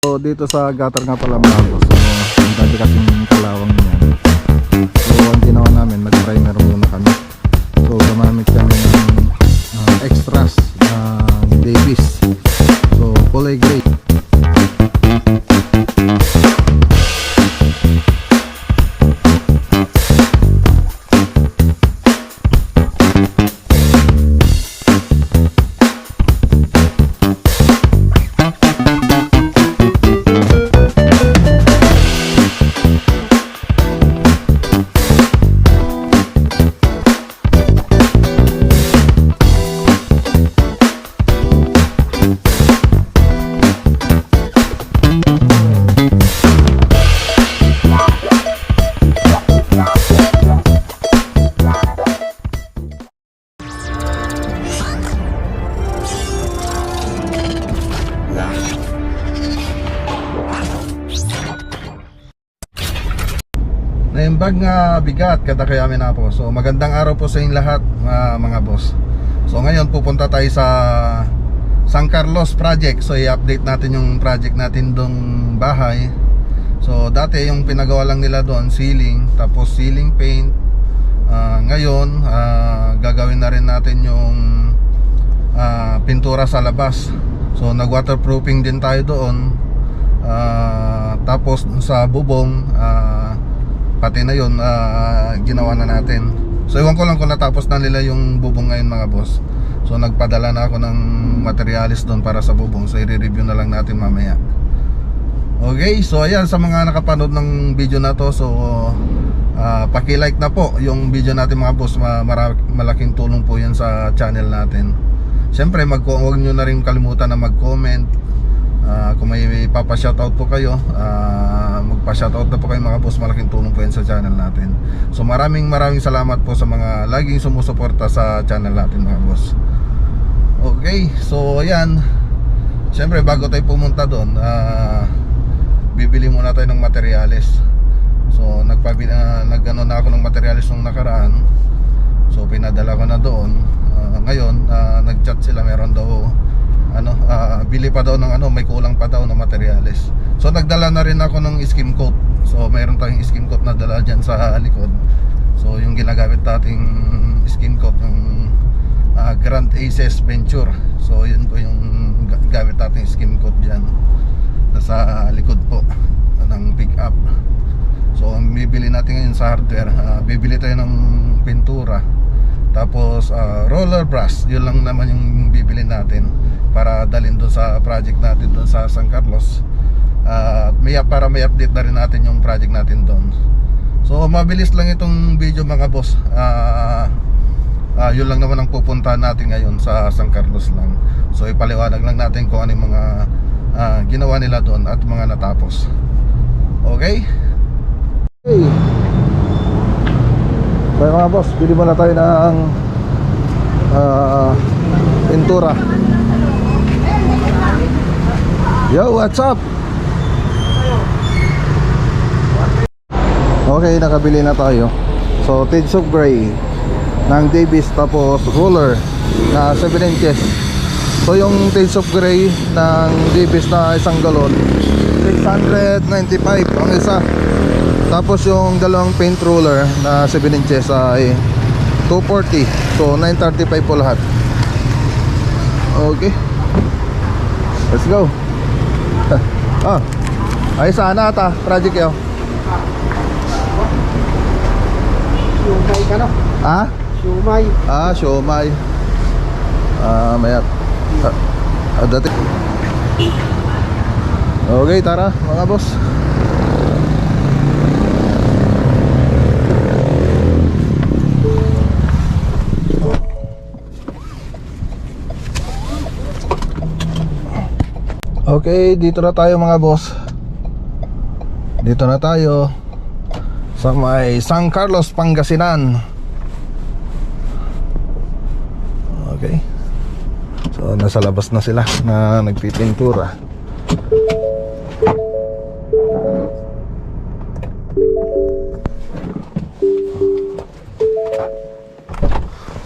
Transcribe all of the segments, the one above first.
So dito sa gutter nga pala mga boss, so ang dati kasing kalawang niyan. So ang ginawa namin, nag-primer muna kami. So gumamit kami ng extras Davis. So kulay gray. Naimbag nga bigat kada kaya amin na po. So magandang araw po sa inyong lahat mga boss. So ngayon pupunta tayo sa San Carlos project. So i-update natin yung project natin dong bahay. So dati yung pinagawa lang nila doon ceiling, tapos ceiling paint. Ngayon gagawin na rin natin yung pintura sa labas. So nag waterproofing din tayo doon. Tapos sa bubong pati na yun ginawa na natin. So iwan ko lang kung natapos na nila yung bubong ngayon mga boss. So nagpadala na ako ng materialis doon para sa bubong. So i-review na lang natin mamaya. Okay, so ayan sa mga nakapanood ng video na to. So paki-like na po yung video natin mga boss. Malaking tulong po yan sa channel natin. Siyempre huwag nyo na rin kalimutan na mag-comment. Kung may papa-shoutout po kayo, magpa-shoutout na po kayo mga boss. Malaking tulong po yan sa channel natin. So maraming salamat po sa mga laging sumusuporta sa channel natin mga boss. Okay, so ayan. Siyempre bago tayo pumunta doon, bibili muna tayo ng materials. So nag-ano na ako ng materials nung nakaraan. So pinadala ko na doon. Ngayon nag-chat sila, meron daw bili pa daw ng may kulang pa daw na materials. So nagdala na rin ako ng skim coat. So mayroon tayong skim coat na dala dyan sa likod. So yung ginagamit nating skim coat, yung Grand Aces Venture. So yun po yung gamit nating skim coat dyan nasa likod po ng pick up. So ang bibili natin ngayon sa hardware, bibili tayo ng pintura, tapos roller brush. Yun lang naman yung bibili natin para dalhin doon sa project natin doon sa San Carlos. Para may update na rin natin yung project natin doon. So mabilis lang itong video mga boss. Yun lang naman ang pupuntahan natin ngayon sa San Carlos lang. So ipaliwanag lang natin kung ano yung mga ginawa nila doon at mga natapos. Okay? Okay. So mga boss, bili muna tayo ng pintura. Yo, what's up? Okay, nakabili na tayo. So, tints of gray ng Davis, tapos roller na 7 inches. So, yung tints of gray ng Davis na isang galon, 695 ang isa. Tapos yung dalawang paint roller na 7 inches ay 240. So, 935 po lahat. Okay, let's go. Ay sana ata project yo. Siumay ka no? Siumay. Siumay. Mayat. Dati. Okay, tara mga boss. Okay, dito na tayo mga boss. Dito na tayo sa may San Carlos, Pangasinan. Okay. So nasa labas na sila na nagpipintura.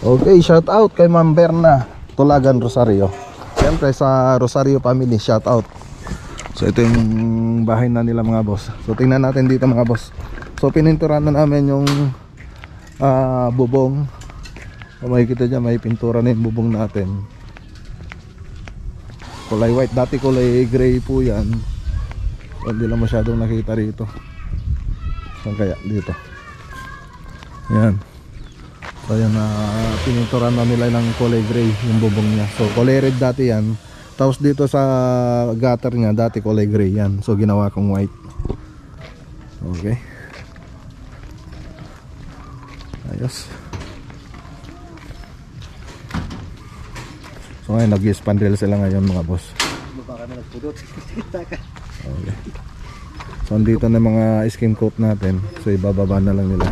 Okay, shout out kay Ma'am Berna Tulagan Rosario. Siyempre sa Rosario family, shout out. So So ito yung bahay na nila mga boss. So tingnan natin dito mga boss. So pininturahan na namin yung bubong. So makikita dyan, may pintura na yung bubong natin. Kulay white, dati kulay gray po yan. So, hindi lang masyadong nakita rito. Saan kaya? Dito. Yan. So yan, pininturahan na nila ng kulay gray yung bubong niya. So kulay red dati yan. Tapos dito sa gutter niya, dati kulay gray yan. So ginawa kong white. Okay. Ayos. So ngayon, nag-spandrel sila ngayon mga boss. Baka na nagpudot. Okay. So andito na mga skim coat natin. So ibababa na lang nila.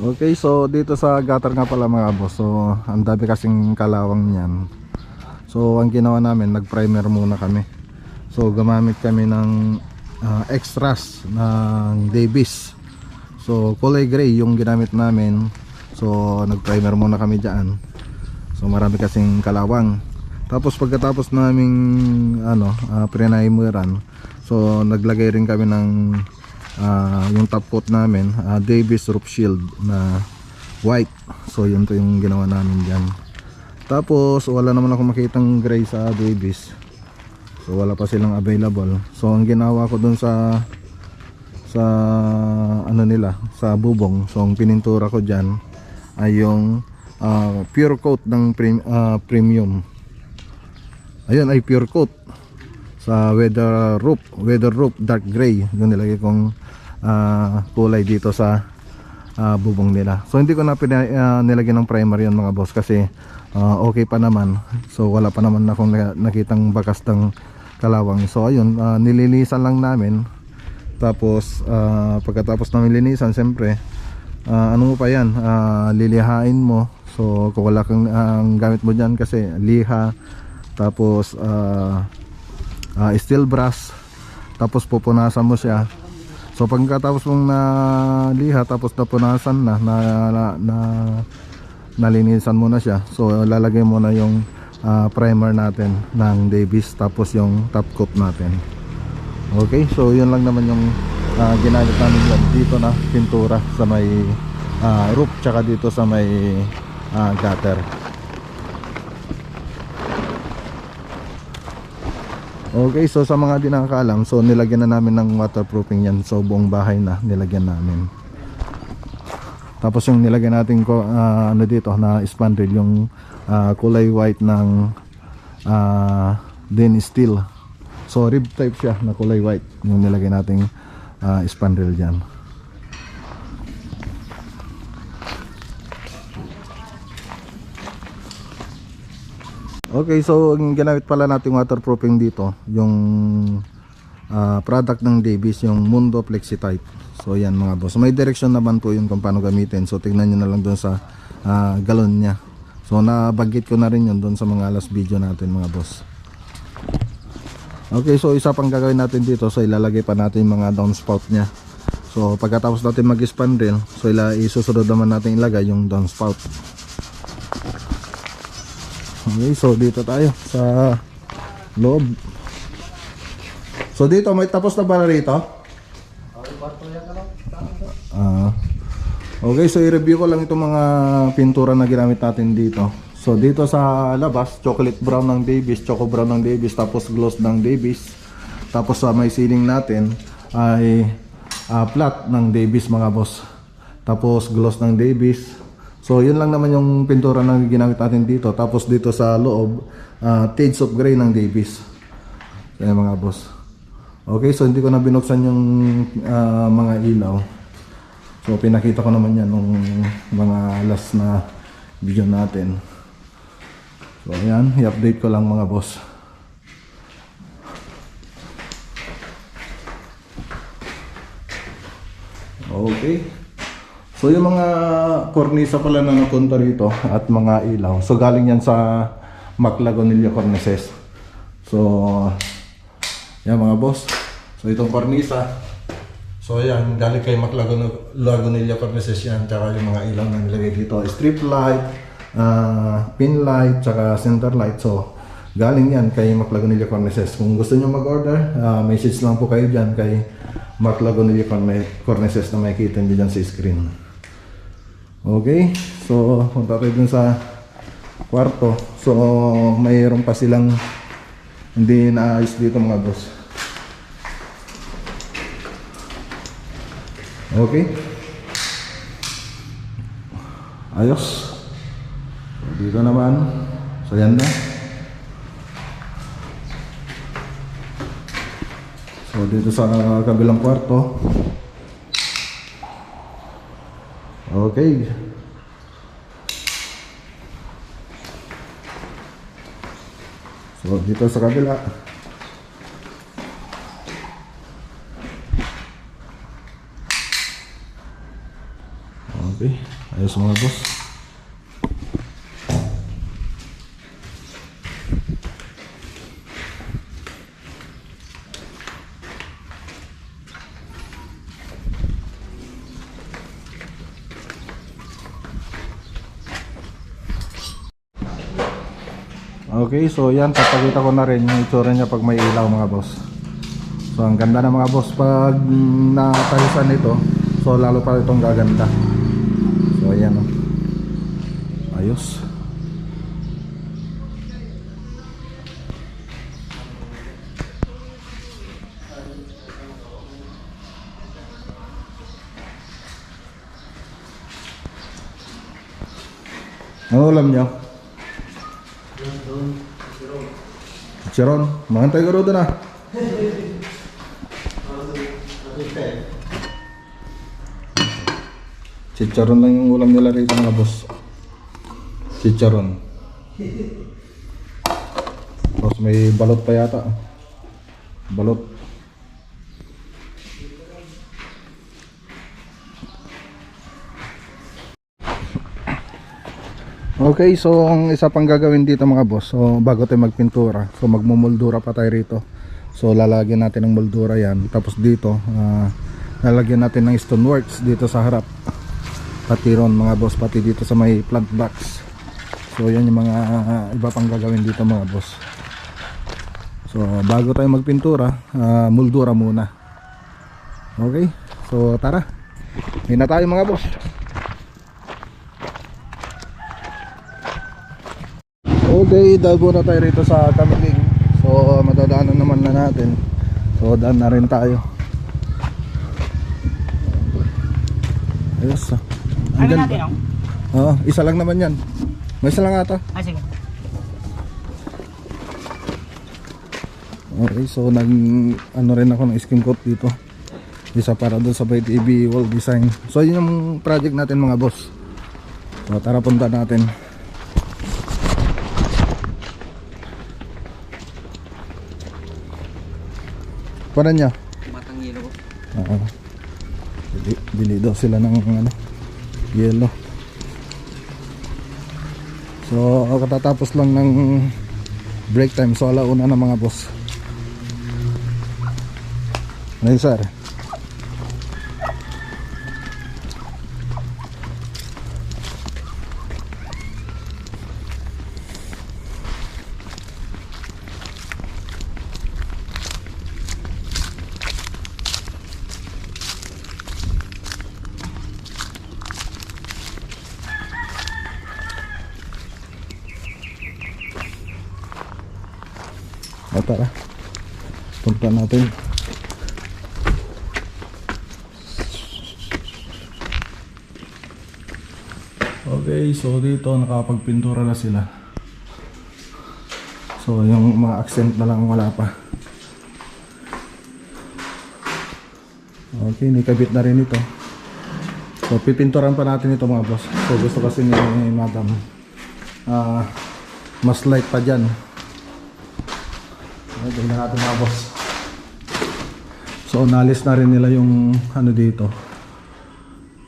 Okay, so dito sa gutter nga pala mga boss. So ang dami kasing kalawang niyan. So ang ginawa namin, nag-primer muna kami. So gumamit kami ng extras ng Davis. So kulay gray yung ginamit namin. So nag-primer muna kami diyan. So marami kasing kalawang. Tapos pagkatapos naming primeran, so naglagay rin kami ng yung top coat namin, Davis roof shield na white. So yun to yung ginawa namin dyan. Tapos wala naman ako makitang gray sa Davis. So wala pa silang available. So ang ginawa ko dun sa ano nila, sa bubong, so ang pinintura ko dyan ay yung pure coat ng premium. Ayun ay pure coat sa weather roof dark gray. Yung nilagay kong kulay dito sa bubong nila. So hindi ko na nilagyan ng primer yan mga boss kasi okay pa naman. So wala pa naman akong nakitang bakas ng kalawang. So ayun, nililisan lang namin. Tapos pagkatapos namin linisan, siyempre ano mo pa yan, lilihain mo. So kung wala kang gamit mo dyan kasi liha, tapos steel brush, tapos pupunasan mo siya. So pagkatapos mong naliha, tapos napunasan na nalinisan mo na siya, so lalagay mo na yung primer natin ng Davis, tapos yung top coat natin. Okay, so yun lang naman yung ginamit namin yan. Dito na pintura sa may roof, tsaka dito sa may gutter. Okay, so sa mga di nakakaalam, so nilagyan na namin ng waterproofing yan. So buong bahay na nilagyan namin. Tapos yung nilagyan natin ko ano dito na spandrel, yung kulay white ng din steel. So rib type siya na kulay white yung nilagyan nating spandrel dyan. Okay, so ang ginamit pala nating waterproofing dito, yung product ng Davis, yung Mundo Flexi Type. So yan mga boss, may direction naman po yun kung paano gamitin. So tignan nyo na lang doon sa galon nya. So nabanggit ko na rin yun doon sa mga last video natin mga boss. Okay, so isa pang gagawin natin dito, so ilalagay pa natin yung mga downspout nya. So pagkatapos natin mag-spandrel, so isusunod naman natin ilagay yung downspout. Okay, so dito tayo sa loob. So dito may tapos na ba rito? Okay, so i-review ko lang itong mga pintura na ginamit natin dito. So dito sa labas, chocolate brown ng Davis, choco brown ng Davis, tapos gloss ng Davis. Tapos sa may ceiling natin ay flat ng Davis mga boss. Tapos gloss ng Davis. So yun lang naman yung pintura na ginamit natin dito. Tapos dito sa loob, shades of gray ng Davis. So yan mga boss. Okay, so hindi ko na binuksan yung mga ilaw. So pinakita ko naman yan nung mga last na video natin. So ayan, i-update ko lang mga boss. Okay. So yung mga cornisa pala na napunta rito at mga ilaw, so galing yan sa Maclagonilla Cornices. So yan mga boss. So itong cornisa, so yan galing kay Maclagonilla Cornices yan. Tsaka yung mga ilaw na nilagay dito, strip light, pin light, tsaka center light. So Galing yan kay Mark Lagunilla Corneses. Kung gusto nyo mag-order, message lang po kayo dyan kay Mark Lagunilla Corneses na makikita nyo dyan sa screen. Okay, so punta tayo dun sa kwarto. So mayroon pa silang hindi naayos dito mga boss. Okay, ayos. Dito naman, so yan na. So dito sa kabilang kwarto. Okay. So dito sa kabila. Okay, ayos mga boss. Okay, so yan, papakita ko na rin yung itsura niya pag may ilaw mga boss. So ang ganda na mga boss pag natahisan ito. So lalo pa itong gaganda. So ayan o. Ayos. Ano ulam niyo? Chicharon, mangantay ka ro doon ah. Chicharon lang yung ulam nila rito mga boss. Chicharon. Tapos may balot pa yata. Balot. Okay, so ang isa pang gagawin dito mga boss, so bago tayo magpintura, so magmumoldura pa tayo rito. So lalagyan natin ng moldura yan. Tapos dito, lalagyan natin ng stoneworks dito sa harap. Pati ron mga boss, pati dito sa may plant box. So yan yung mga iba pang gagawin dito mga boss. So bago tayo magpintura, moldura muna. Okay, so tara, hindi na tayo mga boss. Okay, dago na tayo rito sa Kamiling. So madadaanan naman na natin. So daan na rin tayo. Ayos. Ano natin oh? Oo, isa lang naman yan. May isa lang ata. Sige. Okay, so ano rin ako ng skim coat dito. Isa para doon sa Bay TV wall design. So yun yung project natin mga boss. So tara punta natin. Para niya? Matang yelo ko. Oo. Bili daw sila ng yelo. So katatapos lang ng break time. So alauna na mga boss. Ano yun sir? Tara, punta natin. Okay, so dito nakapagpintura na sila. So yung mga accent na lang wala pa. Okay, nikabit na rin ito. So pipinturan pa natin ito mga boss. So gusto kasi ni madam mas light pa dyan. Tingnan natin mga boss. So nalis na rin nila yung dito,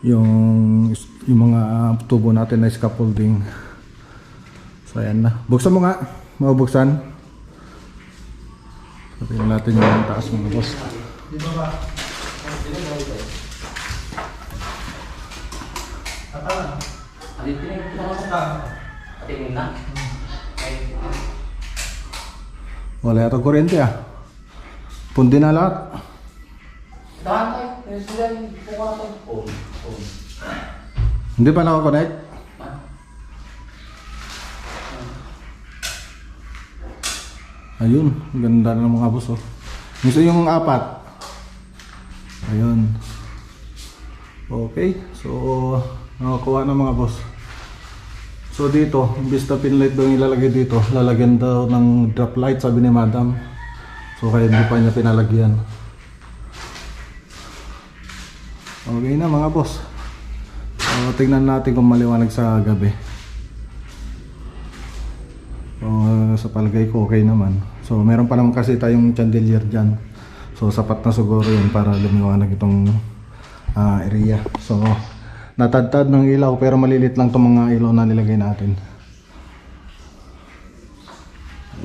yung mga tubo natin na scaffolding. So ayan na. Buksan mo nga. Mabuksan. So tingnan natin yung taas mga boss. Dito ba? Alipin na yung pinakasaka. Ating na. Wala yata kuryente ah. Pundi na lahat. Dahan tayo. Sila yung buka natin. Hindi pa nakakonect? Ayun, ganda na ng mga boss oh. Gusto yung 4. Ayun. Okay, so nakakuha na mga boss. So dito, imbis na pinlight daw yung ilalagay dito, lalagyan daw ng drop light sabi ni madam. So kaya hindi pa niya pinalagyan. Okay na mga boss. So tingnan natin kung maliwanag sa gabi. So sa palagay ko okay naman. So meron pa naman kasi tayong chandelier dyan. So sapat na siguro yun para lumiwanag itong area. So natadtad ng ilaw pero malilit lang itong mga ilaw na nilagay natin.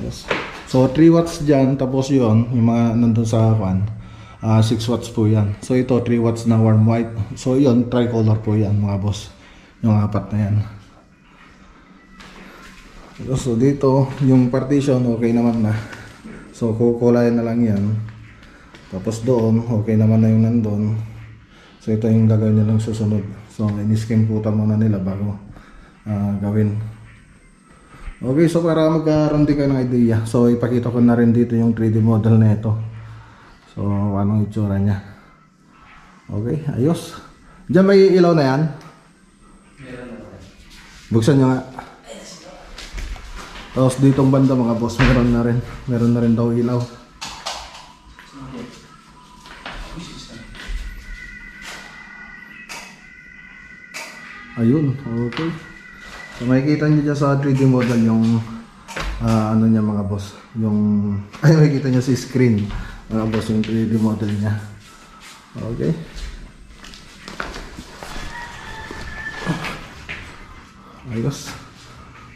Yes. So 3 watts dyan, tapos yun yung mga nandun sa 6 watts po yan. So ito 3 watts na warm white. So yun tricolor po yan mga boss. Yung 4 na yan. So dito yung partition okay naman na. So kukulayan na lang yan. Tapos doon okay naman na yung nandun. So ito yung gagawin nilang susunod. So in-skim puta muna nila bago gawin. Okay, so para magkaroon din kayo ng idea. So ipakita ko na rin dito yung 3D model na ito. So anong itsura niya. Okay, ayos. Diyan may ilaw na yan? Meron na rin. Buksan nyo nga. Tapos ditong banda mga boss, meron na rin. Meron na rin daw ilaw. Ayun, okay. So makikita nyo dyan sa 3D model yung ano niya mga boss. Yung, ay makikita nyo sa screen mga boss yung 3D model niya. Okay. Ayos.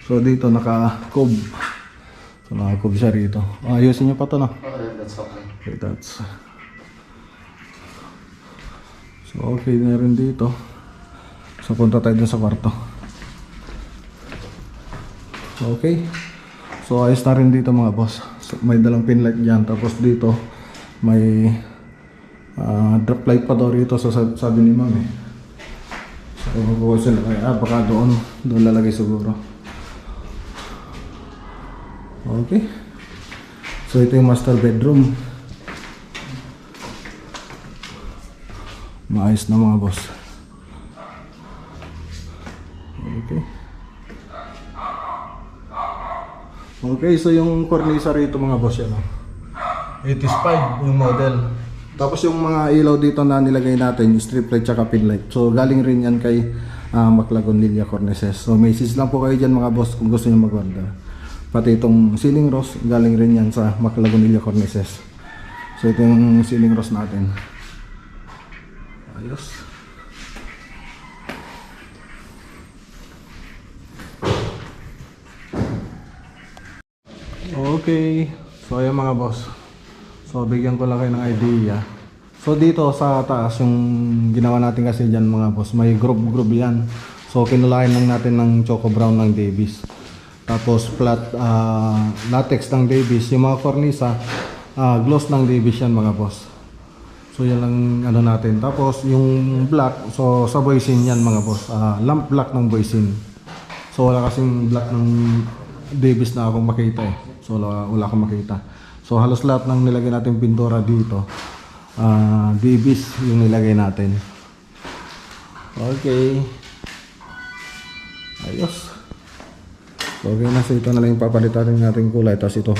So dito naka-cove. So naka-cove siya rito. Ayusin nyo pa to no? That's okay. Okay, that's. So okay na rin dito. So punta tayo dun sa kwarto. Okay. So ayos na rin dito mga boss. So, may dalang pin light dyan. Tapos dito may drop light pa daw rito. So sabi ni ma'am eh. So magbukas sila. Baka doon lalagay siguro. Okay. So ito yung master bedroom. Maayos na mga boss. Okay. Okay, so yung cornisa rito mga boss yan. 85 yung model. Tapos yung mga ilaw dito na nilagay natin, yung strip light tsaka pin light. So galing rin yan kay Maclagonilla Cornices. So message lang po kayo dyan mga boss kung gusto nyo mag-order. Pati itong ceiling rose, galing rin yan sa Maclagonilla Cornices. So ito yung ceiling rose natin. Ayos. Okay, so ayan mga boss. So bigyan ko lang kayo ng idea. So dito sa taas yung ginawa natin kasi dyan mga boss, may groove yan. So kinulayan lang natin ng choco brown ng Davis. Tapos flat latex ng Davis. Yung mga cornisa, gloss ng Davis yan mga boss. So yan lang ano natin. Tapos yung black, so sa Boysin yan mga boss. Lamp black ng Boysin. So wala kasing black ng Davis na akong makita eh. So wala akong makita. So halos lahat ng nilagay natin pintura dito Davis yung nilagay natin. Okay. Ayos. So okay na, so ito na lang yung papalitan natin kulay. Tapos ito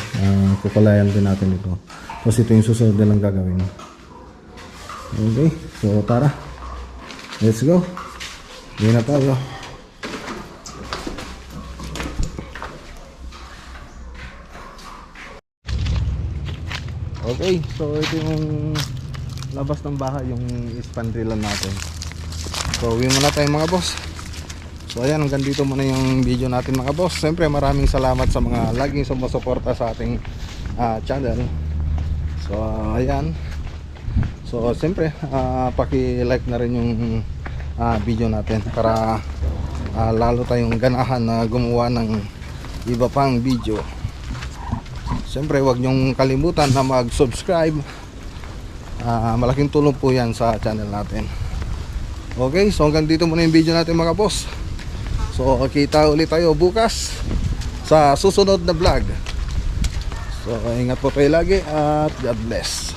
kukulayan din natin ito. Tapos ito yung susunod na lang gagawin. Okay. So tara, let's go. Hindi na tayo. Okay, so ito yung labas ng bahay, yung spandrilan natin. So uwi muna tayo mga boss. So ayan, hanggang dito muna yung video natin mga boss. Siyempre maraming salamat sa mga laging sumusuporta sa ating channel. So ayan. So siyempre paki-like na rin yung video natin para lalo tayong ganahan na gumawa ng iba pang video. Siyempre huwag nyong kalimutan na mag-subscribe. Malaking tulong po yan sa channel natin. Okay, so hanggang dito muna yung video natin mga boss. So kita ulit tayo bukas sa susunod na vlog. So ingat po kayo lagi at God bless.